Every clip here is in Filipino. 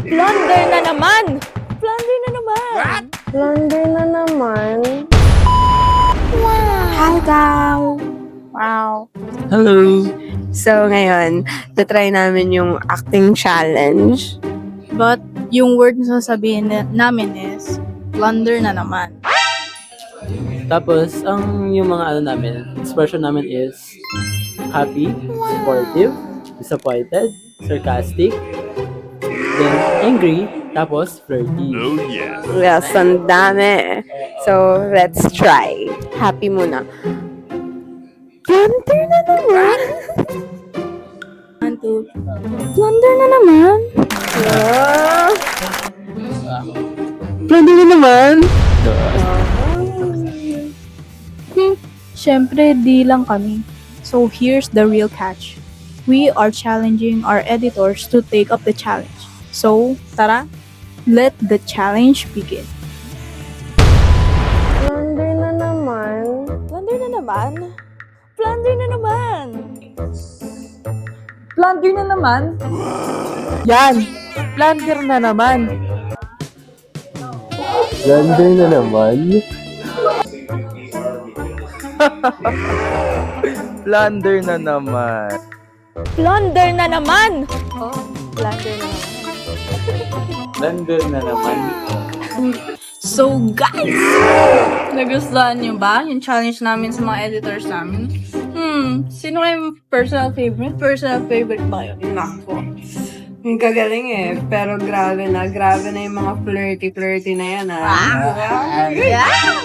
Blunder na naman! Blunder na naman! What? Blunder na naman. Hi, Gao! Wow. Hello! So, ngayon, tatry namin yung acting challenge. But, yung word na sasabihin namin is, blunder na naman. Tapos, yung mga namin, expression namin is happy, supportive, disappointed, sarcastic, then angry, tapos flirty. Yes, ang dami. So, let's try. Happy muna. Blunder na naman. 1, 2, blunder na naman! Ah, Blunder na naman! Siyempre, di lang kami. So, here's the real catch. We are challenging our editors to take up the challenge. So, tara, let the challenge begin. blunder na naman. Blunder na naman? Blunder na naman! Blunder na naman? Yan! Blunder na naman! Blunder na naman? Blunder na naman. Blunder na naman! Oh, blunder na naman. Blunder na naman? So guys, nagustuhan niyo ba yung challenge namin sa mga editors namin? Sino kayong personal favorite? Personal favorite ba yun? Nako. Ang kagaling eh. Pero grabe na yung mga flirty na yan Yeah!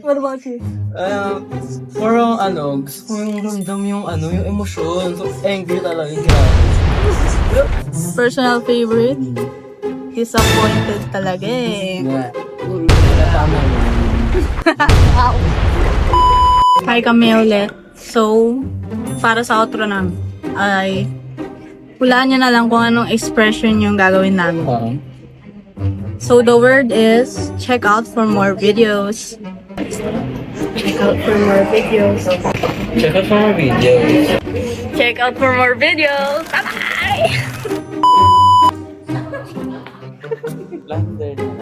What about you? Parang gusto ko yung ramdam yung yung emosyon. So, angry talaga, grabe. Personal favorite? Disappointed talaga eh. Tama yun. Hi kami ulit. So, para sa outro namin, ay hulaan nyo na lang kung anong expression yung gagawin namin. So, the word is check out for more videos. Check out for more videos. Check out for more videos. Check out for more videos. Bye-bye! Blunder na